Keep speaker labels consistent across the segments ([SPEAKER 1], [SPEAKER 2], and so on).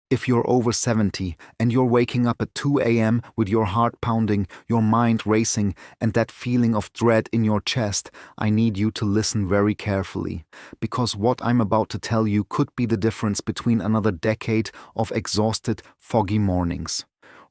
[SPEAKER 1] If you're over 70 and you're waking up at 2 a.m. with your heart pounding, your mind racing, and that feeling of dread in your chest, I need you to listen very carefully, because what I'm about to tell you could be the difference between another decade of exhausted, foggy mornings,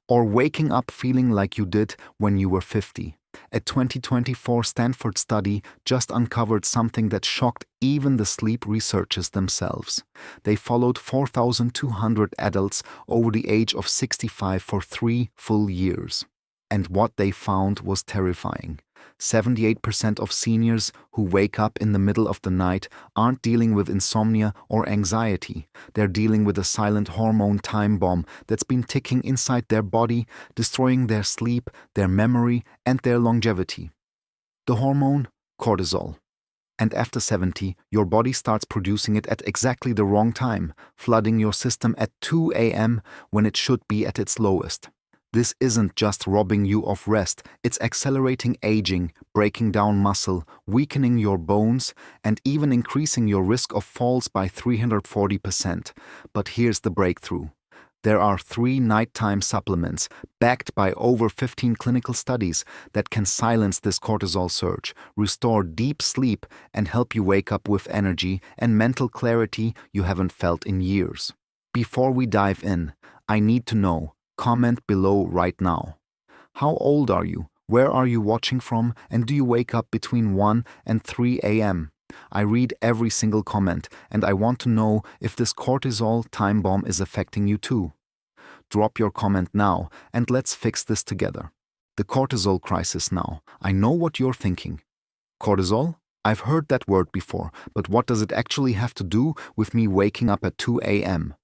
[SPEAKER 1] or waking up feeling like you did when you were 50. A 2024 Stanford study just uncovered something that shocked even the sleep researchers themselves. They followed 4,200 adults over the age of 65 for 3 full years. And what they found was terrifying. 78% of seniors who wake up in the middle of the night aren't dealing with insomnia or anxiety. They're dealing with a silent hormone time bomb that's been ticking inside their body, destroying their sleep, their memory, and their longevity. The hormone, cortisol. And after 70, your body starts producing it at exactly the wrong time, flooding your system at 2 a.m. when it should be at its lowest. This isn't just robbing you of rest, it's accelerating aging, breaking down muscle, weakening your bones, and even increasing your risk of falls by 340%. But here's the breakthrough. There are 3 nighttime supplements, backed by over 15 clinical studies, that can silence this cortisol surge, restore deep sleep, and help you wake up with energy and mental clarity you haven't felt in years. Before we dive in, I need to know. Comment below right now. How old are you? Where are you watching from? And do you wake up between 1 and 3 a.m.? I read every single comment, and I want to know if this cortisol time bomb is affecting you too. Drop your comment now, and let's fix this together. The cortisol crisis now. I know what you're thinking. Cortisol? I've heard that word before, but what does it actually have to do with me waking up at 2 a.m.?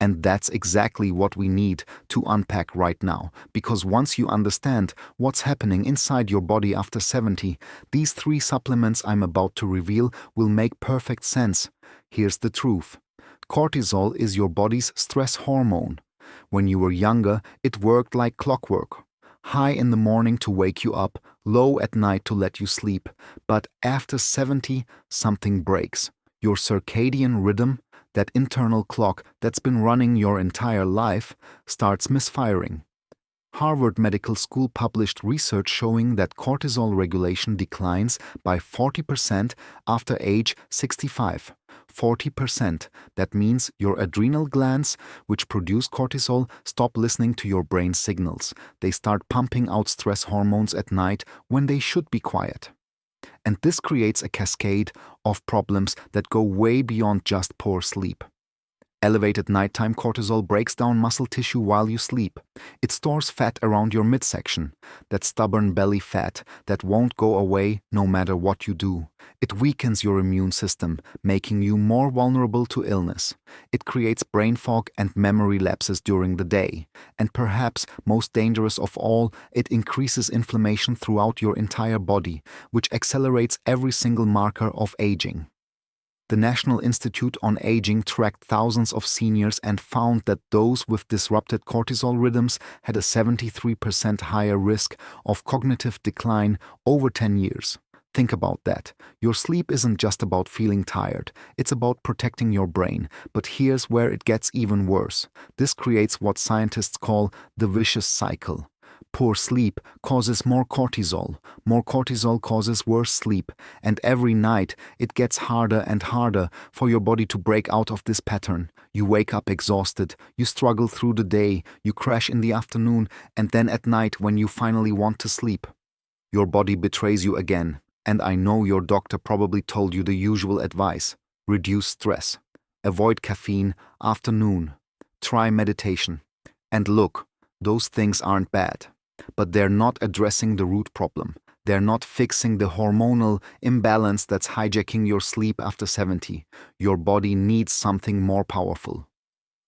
[SPEAKER 1] And that's exactly what we need to unpack right now, because once you understand what's happening inside your body after 70, these 3 supplements I'm about to reveal will make perfect sense. Here's the truth. Cortisol is your body's stress hormone. When you were younger, it worked like clockwork. High in the morning to wake you up, low at night to let you sleep. But after 70, something breaks. Your circadian rhythm, that internal clock that's been running your entire life, starts misfiring. Harvard Medical School published research showing that cortisol regulation declines by 40% after age 65. 40%. That means your adrenal glands, which produce cortisol, stop listening to your brain signals. They start pumping out stress hormones at night when they should be quiet. And this creates a cascade of problems that go way beyond just poor sleep. Elevated nighttime cortisol breaks down muscle tissue while you sleep. It stores fat around your midsection, that stubborn belly fat that won't go away no matter what you do. It weakens your immune system, making you more vulnerable to illness. It creates brain fog and memory lapses during the day. And perhaps most dangerous of all, it increases inflammation throughout your entire body, which accelerates every single marker of aging. The National Institute on Aging tracked thousands of seniors and found that those with disrupted cortisol rhythms had a 73% higher risk of cognitive decline over 10 years. Think about that. Your sleep isn't just about feeling tired, it's about protecting your brain. But here's where it gets even worse. This creates what scientists call the vicious cycle. Poor sleep causes more cortisol causes worse sleep, and every night it gets harder and harder for your body to break out of this pattern. You wake up exhausted, you struggle through the day, you crash in the afternoon, and then at night when you finally want to sleep, your body betrays you again. And I know your doctor probably told you the usual advice. Reduce stress. Avoid caffeine after noon. Try meditation. And look, those things aren't bad. But they're not addressing the root problem. They're not fixing the hormonal imbalance that's hijacking your sleep after 70. Your body needs something more powerful.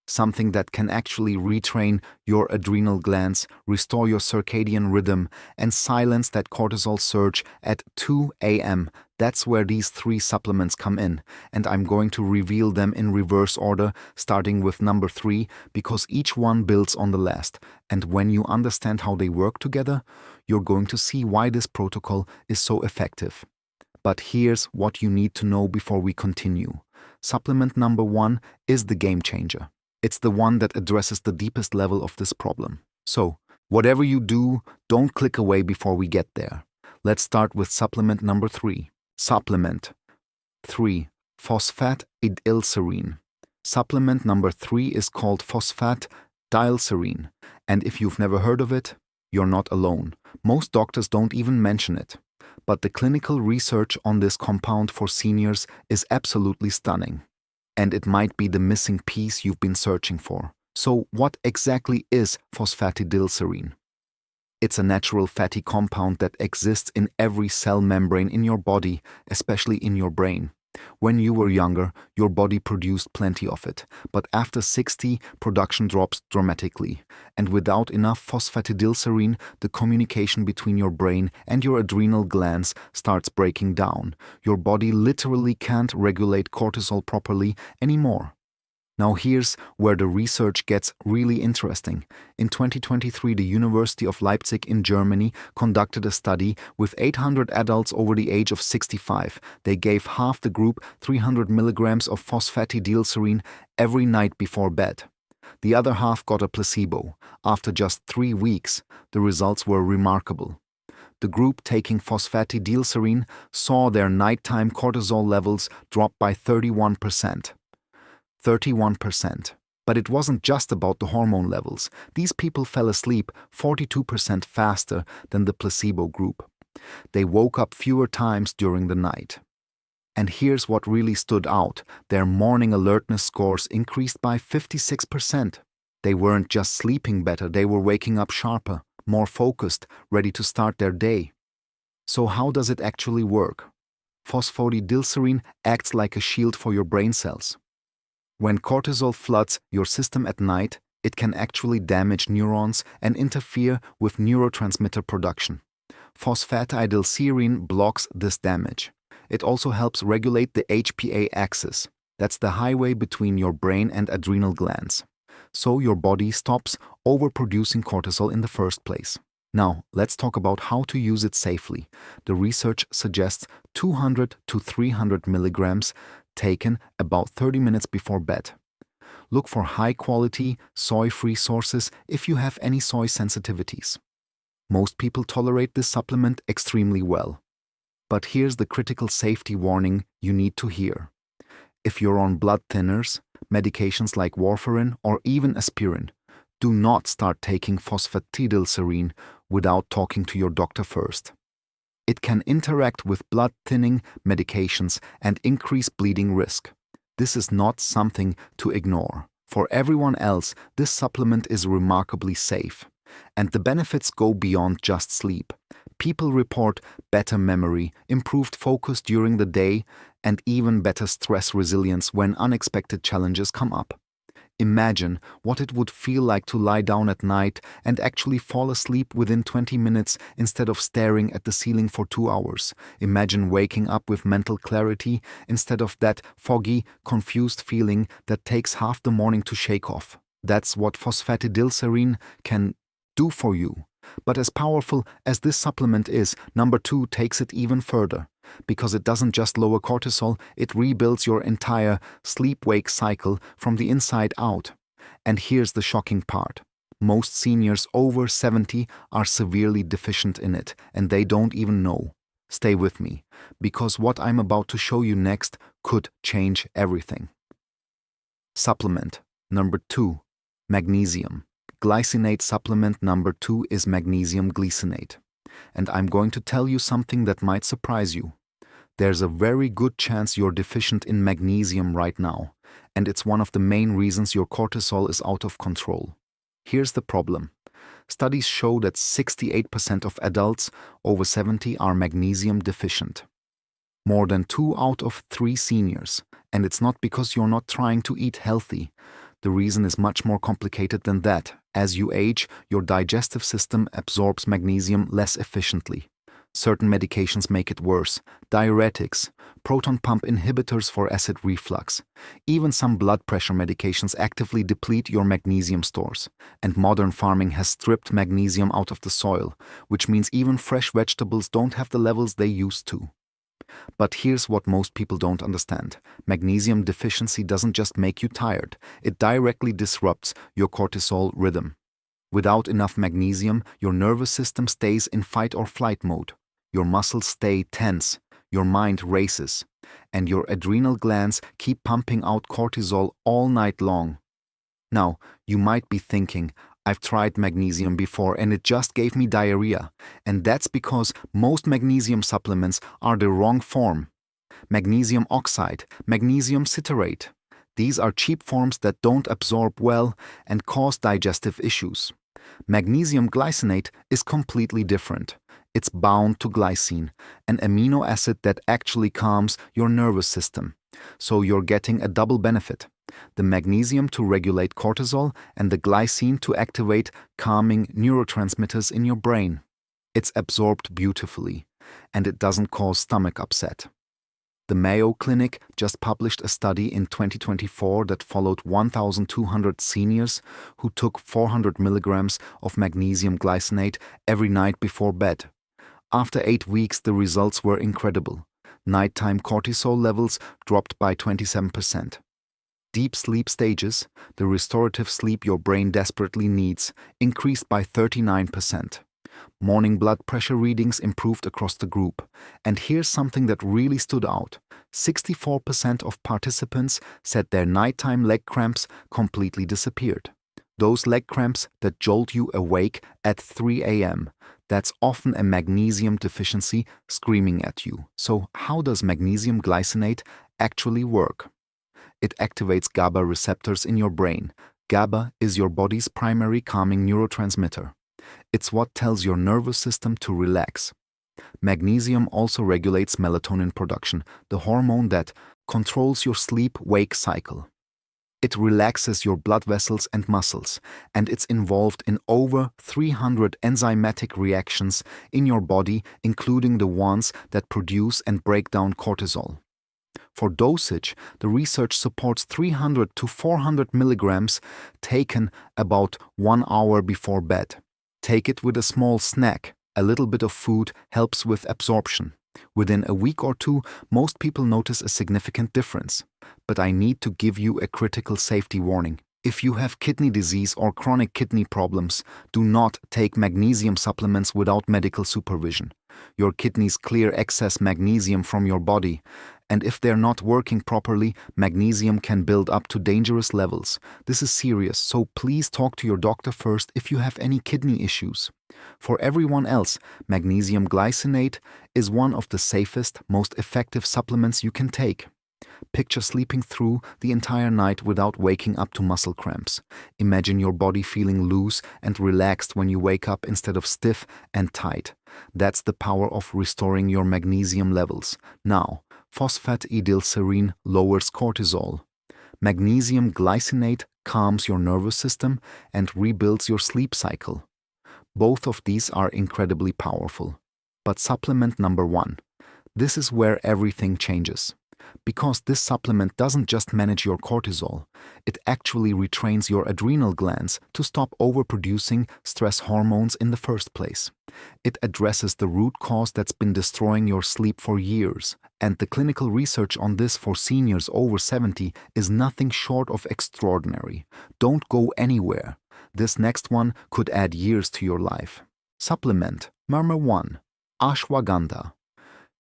[SPEAKER 1] Something that can actually retrain your adrenal glands, restore your circadian rhythm, and silence that cortisol surge at 2 a.m. That's where these 3 supplements come in, and I'm going to reveal them in reverse order, starting with number 3, because each one builds on the last. And when you understand how they work together, you're going to see why this protocol is so effective. But here's what you need to know before we continue. Supplement number 1 is the game changer. It's the one that addresses the deepest level of this problem. So, whatever you do, don't click away before we get there. Let's start with supplement number 3. Supplement 3. Phosphatidylserine. Supplement number 3 is called phosphatidylserine, and if you've never heard of it, you're not alone. Most doctors don't even mention it. But the clinical research on this compound for seniors is absolutely stunning. And it might be the missing piece you've been searching for. So what exactly is phosphatidylserine? It's a natural fatty compound that exists in every cell membrane in your body, especially in your brain. When you were younger, your body produced plenty of it, but after 60, production drops dramatically. And without enough phosphatidylserine, the communication between your brain and your adrenal glands starts breaking down. Your body literally can't regulate cortisol properly anymore. Now here's where the research gets really interesting. In 2023, the University of Leipzig in Germany conducted a study with 800 adults over the age of 65. They gave half the group 300 milligrams of phosphatidylserine every night before bed. The other half got a placebo. After just 3 weeks, the results were remarkable. The group taking phosphatidylserine saw their nighttime cortisol levels drop by 31%. 31%. But it wasn't just about the hormone levels. These people fell asleep 42% faster than the placebo group. They woke up fewer times during the night. And here's what really stood out. Their morning alertness scores increased by 56%. They weren't just sleeping better, they were waking up sharper, more focused, ready to start their day. So how does it actually work? Phosphatidylserine acts like a shield for your brain cells. When cortisol floods your system at night, it can actually damage neurons and interfere with neurotransmitter production. Phosphatidylserine blocks this damage. It also helps regulate the HPA axis. That's the highway between your brain and adrenal glands. So your body stops overproducing cortisol in the first place. Now, let's talk about how to use it safely. The research suggests 200 to 300 milligrams taken about 30 minutes before bed. Look for high-quality, soy-free sources if you have any soy sensitivities. Most people tolerate this supplement extremely well. But here's the critical safety warning you need to hear. If you're on blood thinners, medications like warfarin or even aspirin, do not start taking phosphatidylserine without talking to your doctor first. It can interact with blood-thinning medications and increase bleeding risk. This is not something to ignore. For everyone else, this supplement is remarkably safe. And the benefits go beyond just sleep. People report better memory, improved focus during the day, and even better stress resilience when unexpected challenges come up. Imagine what it would feel like to lie down at night and actually fall asleep within 20 minutes instead of staring at the ceiling for 2 hours. Imagine waking up with mental clarity instead of that foggy, confused feeling that takes half the morning to shake off. That's what phosphatidylserine can do for you. But as powerful as this supplement is, number 2 takes it even further. Because it doesn't just lower cortisol, it rebuilds your entire sleep-wake cycle from the inside out. And here's the shocking part. Most seniors over 70 are severely deficient in it, and they don't even know. Stay with me, because what I'm about to show you next could change everything. Supplement number 2, magnesium. Glycinate supplement number 2 is magnesium glycinate. And I'm going to tell you something that might surprise you. There's a very good chance you're deficient in magnesium right now, and it's one of the main reasons your cortisol is out of control. Here's the problem. Studies show that 68% of adults over 70 are magnesium deficient. More than 2 out of 3 seniors, and it's not because you're not trying to eat healthy. The reason is much more complicated than that. As you age, your digestive system absorbs magnesium less efficiently. Certain medications make it worse. Diuretics, proton pump inhibitors for acid reflux. Even some blood pressure medications actively deplete your magnesium stores. And modern farming has stripped magnesium out of the soil, which means even fresh vegetables don't have the levels they used to. But here's what most people don't understand. Magnesium deficiency doesn't just make you tired, it directly disrupts your cortisol rhythm. Without enough magnesium, your nervous system stays in fight or flight mode. Your muscles stay tense, your mind races, and your adrenal glands keep pumping out cortisol all night long. Now, you might be thinking, I've tried magnesium before and it just gave me diarrhea. And that's because most magnesium supplements are the wrong form. Magnesium oxide, magnesium citrate. These are cheap forms that don't absorb well and cause digestive issues. Magnesium glycinate is completely different. It's bound to glycine, an amino acid that actually calms your nervous system. So you're getting a double benefit: the magnesium to regulate cortisol and the glycine to activate calming neurotransmitters in your brain. It's absorbed beautifully, and it doesn't cause stomach upset. The Mayo Clinic just published a study in 2024 that followed 1,200 seniors who took 400 milligrams of magnesium glycinate every night before bed. After 8 weeks, the results were incredible. Nighttime cortisol levels dropped by 27%. Deep sleep stages, the restorative sleep your brain desperately needs, increased by 39%. Morning blood pressure readings improved across the group. And here's something that really stood out. 64% of participants said their nighttime leg cramps completely disappeared. Those leg cramps that jolt you awake at 3 a.m. That's often a magnesium deficiency screaming at you. So how does magnesium glycinate actually work? It activates GABA receptors in your brain. GABA is your body's primary calming neurotransmitter. It's what tells your nervous system to relax. Magnesium also regulates melatonin production, the hormone that controls your sleep-wake cycle. It relaxes your blood vessels and muscles, and it's involved in over 300 enzymatic reactions in your body, including the ones that produce and break down cortisol. For dosage, the research supports 300 to 400 milligrams taken about 1 hour before bed. Take it with a small snack. A little bit of food helps with absorption. Within a week or two, most people notice a significant difference. But I need to give you a critical safety warning. If you have kidney disease or chronic kidney problems, do not take magnesium supplements without medical supervision. Your kidneys clear excess magnesium from your body, and if they're not working properly, magnesium can build up to dangerous levels. This is serious, so please talk to your doctor first if you have any kidney issues. For everyone else, magnesium glycinate is one of the safest, most effective supplements you can take. Picture sleeping through the entire night without waking up to muscle cramps. Imagine your body feeling loose and relaxed when you wake up instead of stiff and tight. That's the power of restoring your magnesium levels. Now, phosphatidylserine lowers cortisol. Magnesium glycinate calms your nervous system and rebuilds your sleep cycle. Both of these are incredibly powerful. But supplement number 1. This is where everything changes. Because this supplement doesn't just manage your cortisol, it actually retrains your adrenal glands to stop overproducing stress hormones in the first place. It addresses the root cause that's been destroying your sleep for years, and the clinical research on this for seniors over 70 is nothing short of extraordinary. Don't go anywhere. This next one could add years to your life. Supplement number 1. Ashwagandha.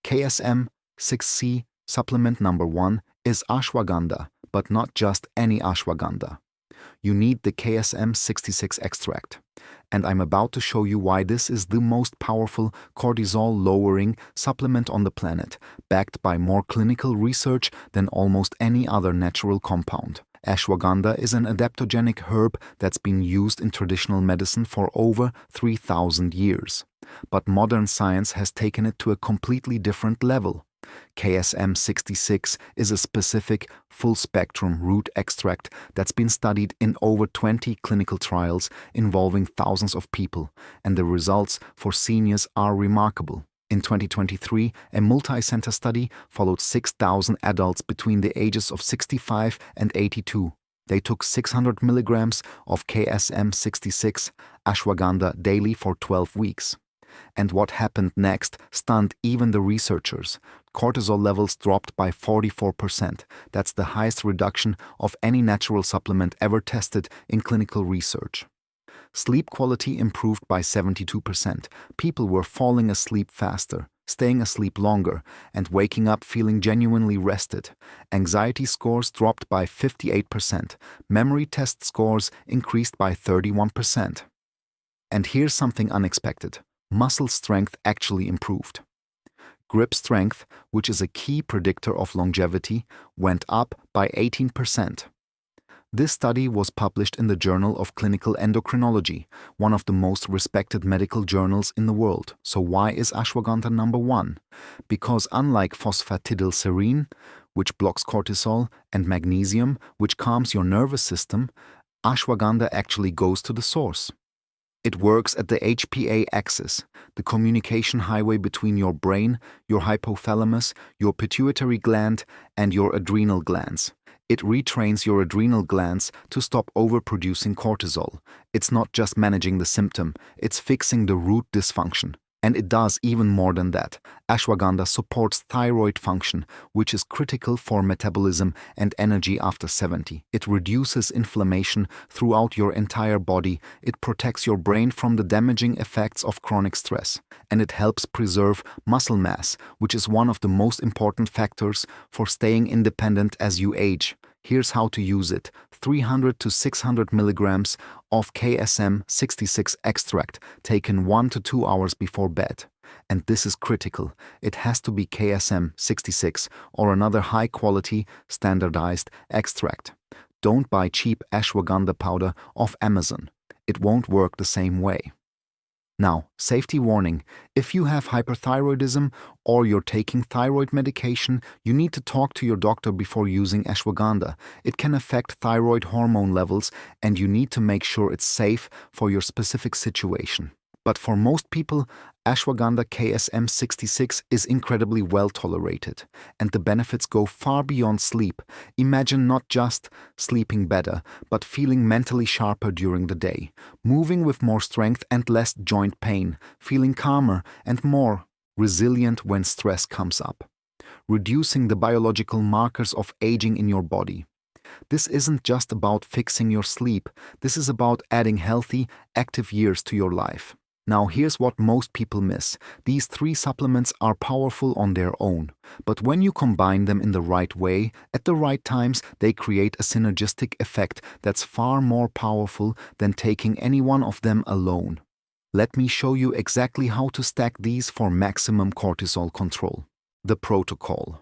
[SPEAKER 1] KSM 6C supplement number 1 is ashwagandha, but not just any ashwagandha. You need the KSM 66 extract. And I'm about to show you why this is the most powerful cortisol-lowering supplement on the planet, backed by more clinical research than almost any other natural compound. Ashwagandha is an adaptogenic herb that's been used in traditional medicine for over 3,000 years. But modern science has taken it to a completely different level. KSM 66 is a specific, full-spectrum root extract that's been studied in over 20 clinical trials involving thousands of people, and the results for seniors are remarkable. In 2023, a multi-center study followed 6,000 adults between the ages of 65 and 82. They took 600 milligrams of KSM 66 ashwagandha daily for 12 weeks. And what happened next stunned even the researchers. Cortisol levels dropped by 44%. That's the highest reduction of any natural supplement ever tested in clinical research. Sleep quality improved by 72%. People were falling asleep faster, staying asleep longer, and waking up feeling genuinely rested. Anxiety scores dropped by 58%. Memory test scores increased by 31%. And here's something unexpected. Muscle strength actually improved. Grip strength, which is a key predictor of longevity, went up by 18%. This study was published in the Journal of Clinical Endocrinology, one of the most respected medical journals in the world. So why is ashwagandha number one? Because unlike phosphatidylserine, which blocks cortisol, and magnesium, which calms your nervous system, ashwagandha actually goes to the source. It works at the HPA axis, the communication highway between your brain, your hypothalamus, your pituitary gland, and your adrenal glands. It retrains your adrenal glands to stop overproducing cortisol. It's not just managing the symptom, it's fixing the root dysfunction. And it does even more than that. Ashwagandha supports thyroid function, which is critical for metabolism and energy after 70. It reduces inflammation throughout your entire body. It protects your brain from the damaging effects of chronic stress. And it helps preserve muscle mass, which is one of the most important factors for staying independent as you age. Here's how to use it. 300 to 600 milligrams of KSM-66 extract taken 1 to 2 hours before bed. And this is critical. It has to be KSM-66 or another high-quality, standardized extract. Don't buy cheap ashwagandha powder off Amazon. It won't work the same way. Now, safety warning, if you have hyperthyroidism or you're taking thyroid medication, you need to talk to your doctor before using ashwagandha. It can affect thyroid hormone levels and you need to make sure it's safe for your specific situation. But for most people, ashwagandha KSM-66 is incredibly well tolerated, and the benefits go far beyond sleep. Imagine not just sleeping better, but feeling mentally sharper during the day, moving with more strength and less joint pain, feeling calmer and more resilient when stress comes up, reducing the biological markers of aging in your body. This isn't just about fixing your sleep, this is about adding healthy, active years to your life. Now here's what most people miss. These 3 supplements are powerful on their own, but when you combine them in the right way, at the right times, they create a synergistic effect that's far more powerful than taking any one of them alone. Let me show you exactly how to stack these for maximum cortisol control. The protocol.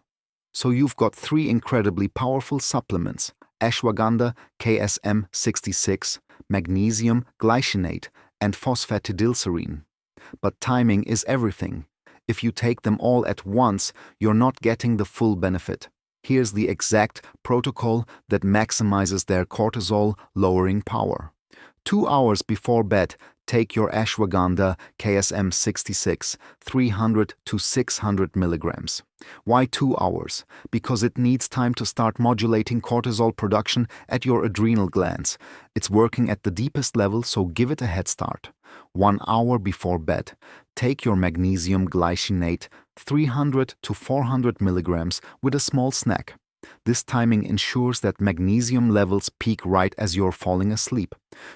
[SPEAKER 1] So you've got 3 incredibly powerful supplements: ashwagandha, KSM-66, magnesium, glycinate, and phosphatidylserine. But timing is everything. If you take them all at once, you're not getting the full benefit. Here's the exact protocol that maximizes their cortisol-lowering power. 2 hours before bed, take your ashwagandha KSM-66, 300 to 600 milligrams. Why 2 hours? Because it needs time to start modulating cortisol production at your adrenal glands. It's working at the deepest level, so give it a head start. 1 hour before bed, take your magnesium glycinate, 300 to 400 milligrams with a small snack. This timing ensures that magnesium levels peak right as you're falling asleep.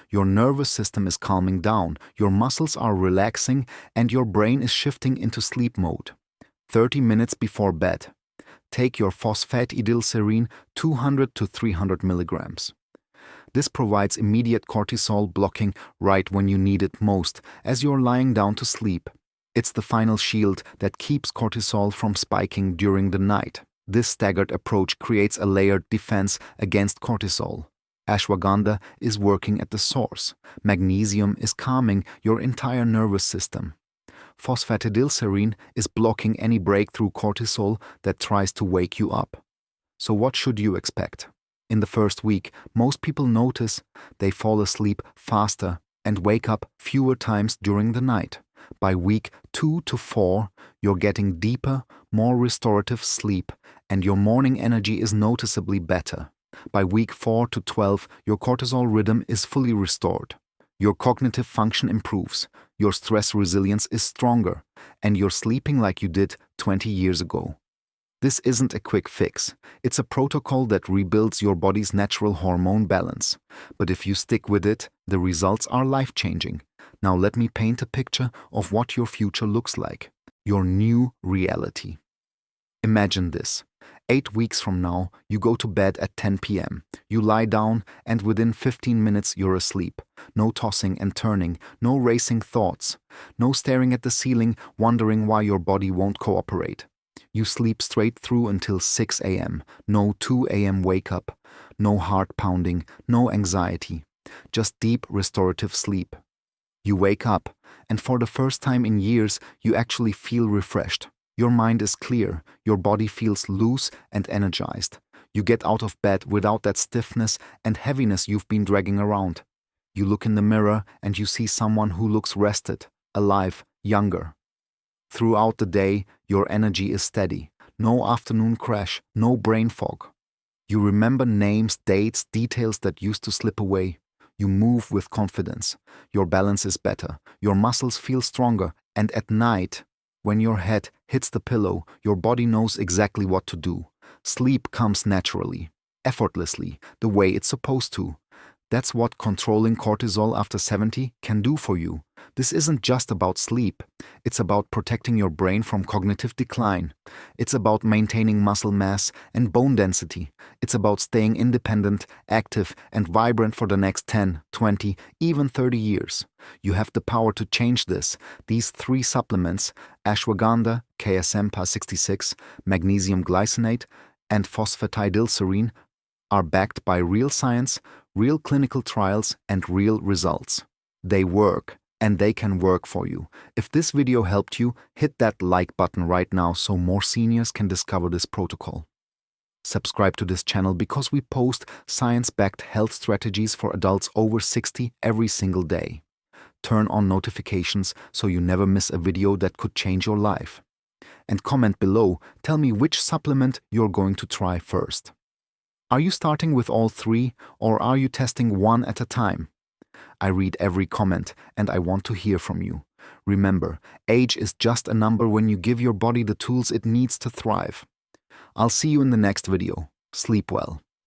[SPEAKER 1] Your nervous system is calming down, your muscles are relaxing, and your brain is shifting into sleep mode. 30 minutes before bed, take your phosphatidylserine, 200 to 300 milligrams. This provides immediate cortisol blocking right when you need it most, as you're lying down to sleep. It's the final shield that keeps cortisol from spiking during the night. This staggered approach creates a layered defense against cortisol. Ashwagandha is working at the source. Magnesium is calming your entire nervous system. Phosphatidylserine is blocking any breakthrough cortisol that tries to wake you up. So what should you expect? In the first week, most people notice they fall asleep faster and wake up fewer times during the night. By week 2 to 4, you're getting deeper, more restorative sleep, and your morning energy is noticeably better. By week 4 to 12, your cortisol rhythm is fully restored. Your cognitive function improves, your stress resilience is stronger, and you're sleeping like you did 20 years ago. This isn't a quick fix. It's a protocol that rebuilds your body's natural hormone balance. But if you stick with it, the results are life-changing. Now let me paint a picture of what your future looks like. Your new reality. Imagine this. 8 weeks from now, you go to bed at 10 p.m. You lie down, and within 15 minutes you're asleep. No tossing and turning, no racing thoughts, no staring at the ceiling wondering why your body won't cooperate. You sleep straight through until 6 a.m. No 2 a.m. wake up, no heart pounding, no anxiety. Just deep restorative sleep. You wake up, and for the first time in years, you actually feel refreshed. Your mind is clear, your body feels loose and energized. You get out of bed without that stiffness and heaviness you've been dragging around. You look in the mirror and you see someone who looks rested, alive, younger. Throughout the day, your energy is steady. No afternoon crash, no brain fog. You remember names, dates, details that used to slip away. You move with confidence. Your balance is better. Your muscles feel stronger. And at night, when your head hits the pillow, your body knows exactly what to do. Sleep comes naturally, effortlessly, the way it's supposed to. That's what controlling cortisol after 70 can do for you. This isn't just about sleep. It's about protecting your brain from cognitive decline. It's about maintaining muscle mass and bone density. It's about staying independent, active, and vibrant for the next 10, 20, even 30 years. You have the power to change this. These 3 supplements, Ashwagandha, KSM-66, Magnesium Glycinate, and Phosphatidylserine, are backed by real science, real clinical trials, and real results. They work, and they can work for you. If this video helped you, hit that like button right now so more seniors can discover this protocol. Subscribe to this channel because we post science-backed health strategies for adults over 60 every single day. Turn on notifications so you never miss a video that could change your life. And comment below, tell me which supplement you're going to try first. Are you starting with all 3, or are you testing one at a time? I read every comment, and I want to hear from you. Remember, age is just a number when you give your body the tools it needs to thrive. I'll see you in the next video. Sleep well.